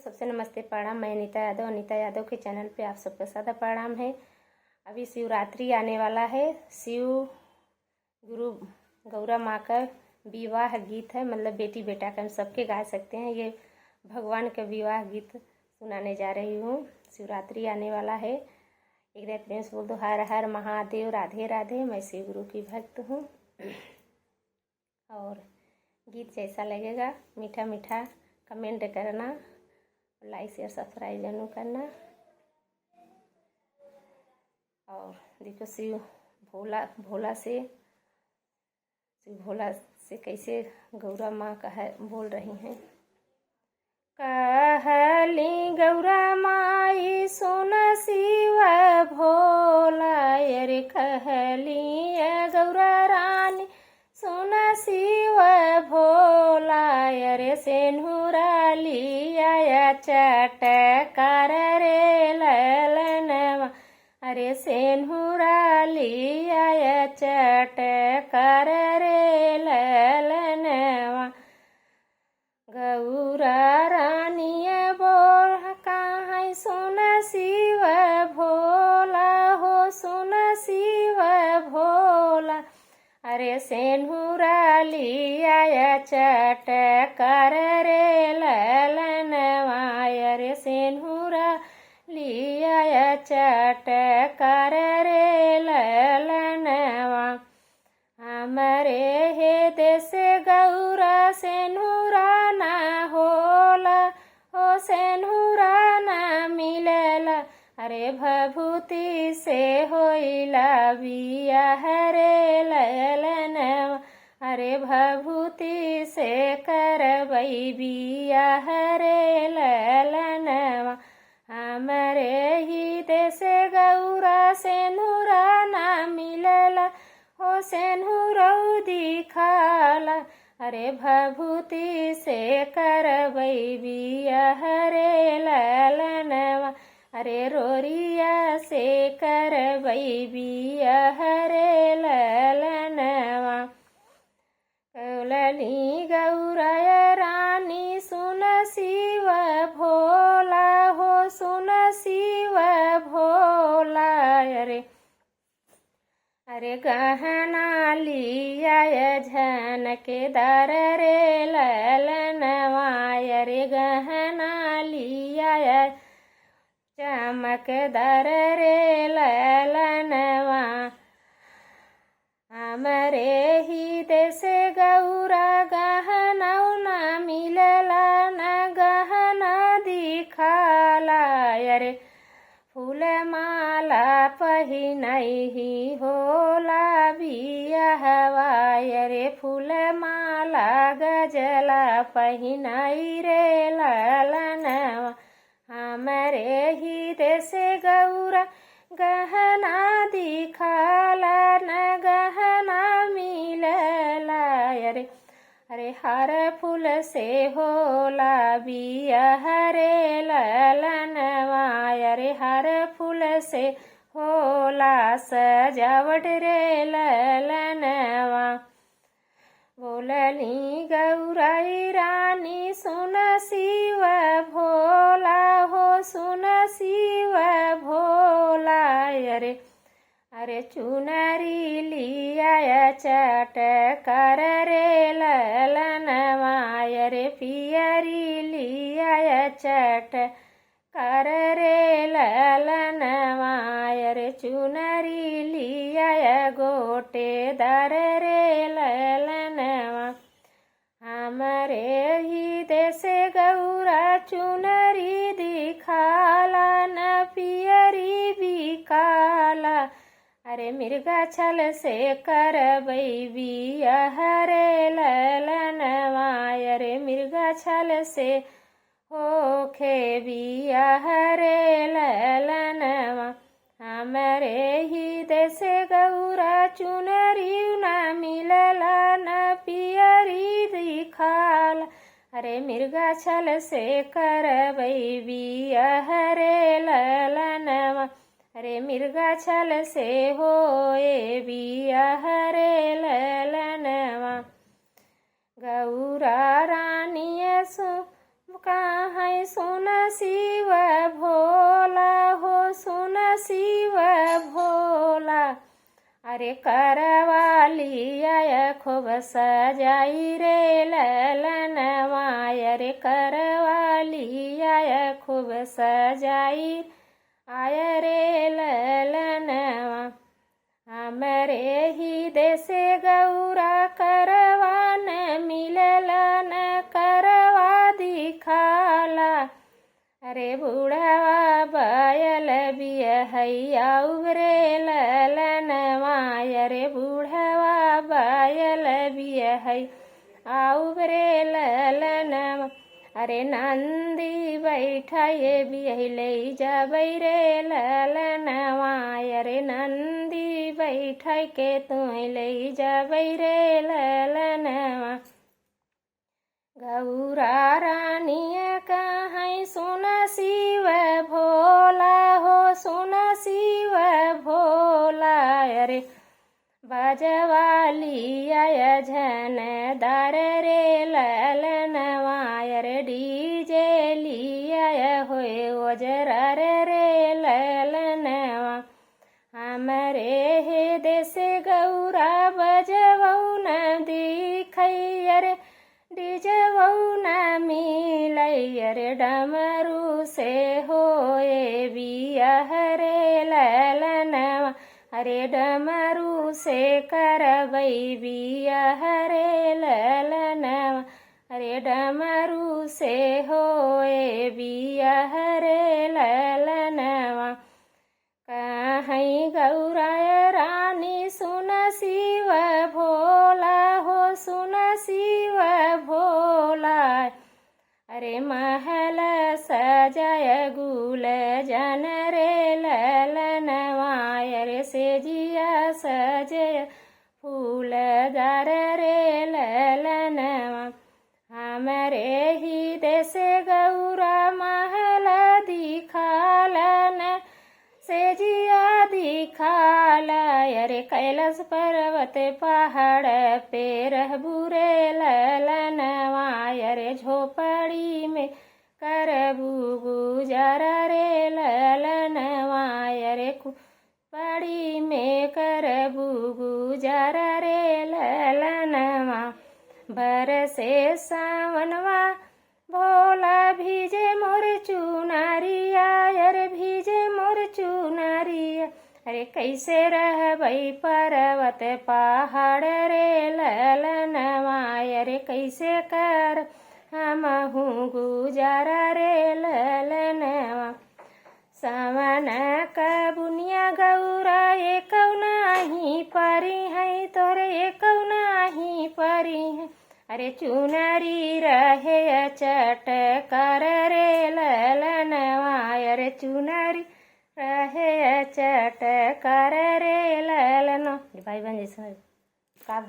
सबसे नमस्ते प्रणाम। मैं अनीता यादव, अनीता यादव के चैनल पे आप सबका सादा प्रणाम है। अभी शिवरात्रि आने वाला है। शिव गुरु गौरा माँ का विवाह गीत है, मतलब बेटी बेटा का हम सबके गा सकते हैं। ये भगवान का विवाह गीत सुनाने जा रही हूँ। शिवरात्रि आने वाला है। एक बार प्रेम से बोल दो, हर हर महादेव, राधे राधे। मैं शिव गुरु की भक्त हूँ। और गीत जैसा लगेगा मीठा मीठा कमेंट करना, लाइक शेयर सब्सक्राइब जरूर करना। और देखो शिव भोला से कैसे गौरा माँ बोल रही हैं। कहली गौरा माई सुन शिव भोला, अरे कहली गौरा रानी सुन शिव भोला, अरे सेनुरा लिया चटकार रे ललनवा, अरे सेनुरा लिया चटकार रे ललनवा। गौरा रानी बोल कहाँ सुन शिव भोला हो, सुन शिव भोला, अरे सेनुरा लिया चटकार रे ललनवा, अरे सेनुरा लिया चटकार रे ललनवा। हमारे हे देश गौरा सेनुरा ना होला, हो सेनुरा ना मिलला, अरे भभूति से होइला बियाह रे ललनवा, अरे भभूति से करबई बियाह रे ललनवा। हमारे ही देश गौरा सेनुरा ना मिलला, हो सेनुरौ दिखाला, अरे भभूति से करबई बियाह रे ललनवा, अरे रोरिया से करबई बियाह रे ललनवा। कौलनी गौरा रानी सुन शिव भोला हो, सुन शिव भोला, अरे गहना लिया झनकेदार रे ललनवा, अरे गहना लिया चमकदार रे ललनवा। हमारे ही देश गौरा गहना ना मिलला, न गहना दिखाला, अरे फूल माला पहिनाई ही होला बियाहवा, अरे फूल माला गजला पहिनाई रे ललनवा। हमारे ही देश गौरा गहना दिखाला, न गहना मिलला, अरे हर फूल से होला बियाह रे ललनवा, अरे हर फूल से होला सजावट रे ललनवा। बोलनी गौराई रानी सुन शिव भोला हो, सुन शिव भोला, अरे चुनरी लिया चटकार रे ललनवा, अरे पियरी लिया चटकार रे ललनवा, अरे चुनरी लिया गोटेदार रे ललनवा। हमारे ही देश गौरा चुनरी दिखाला, न पियरी बिकाला, अरे मिर्गा छल से करबई बियाह रे ललनवा, अरे मिर्गा छल से होखे बियाह रे ललनवा। हमारे ही देश गौरा चुनरी ना मिलला, न पियरी दिखाला, अरे मिर्गा छल से करबई बियाह रे ललनवा, अरे मिर्गा छल से होए बियाह रे ललनवा। गौरा रानी कहाँ सुन शिव भोला हो सुन शिव भोला। अरे करवाली आय खूब सजाई रे ललनवा। अरे करवाली आय खूब सजाई आय रे ललनवा। हमरे ही देश गौरा करवान मिललन करवा दिखाला। अरे बुढ़वा बायल बियहैया रे ललनवा। अरे बुढ़वा बायल बियहै आउ रे ललनवा। अरे नंदी बैठाए बिहले जबै रे ललनवा। अरे नंदी बैठा के तुम ले जबै रे ललनवा। गौरा रानी कहाँ सुन शिव भोला हो सुन शिव भोला। अरे बजवाली आय झनदार रे ललनवा। अरे डीजे लिया होए ओजरार रे ललनवा। हमरे हे देश गौरा बजवौ न दिखै। अरे डिजवौ न मिलै। अरे डमरू से होए बियाह रे ललनवा। अरे डमरू से करबै बियाह रे ललनवा। अरे डमरू से होए बियाह रे ललनवा। कहीं गौरा रानी सुन शिव भोला हो सुन शिव भोला। अरे महल सजाय गुल जन रे ललनवा। अरे सेजिया सजय फूलदार रे ललनवा। हमरे ही देश गौरा महल दिखालन सेजिया दिखाला। अरे कैलाश पर्वत पहाड़ पे रहबू रे ललनवा। अरे झोपड़ी में करबू गुजारा रे ललनवा। अरे पड़ी में करबू गुजारा रे ललनवा। बरसे सावनवा भोला भीजे मोर चुनारिया। अरे भीजे मोर चुनारिया। अरे कैसे रहबै पर्वत पहाड़ रे ललनवा। अरे कैसे कर हमहू गुजारा रे ललनवा। सावन का बुनिया गौरा एकौ नाही परी है तोरे एकौ नाही परी है। अरे चुनरी रहे चटकर रे ललनवा। अरे चुनरी रहे चटकर रे ललनवा। भाई बहन जैसा का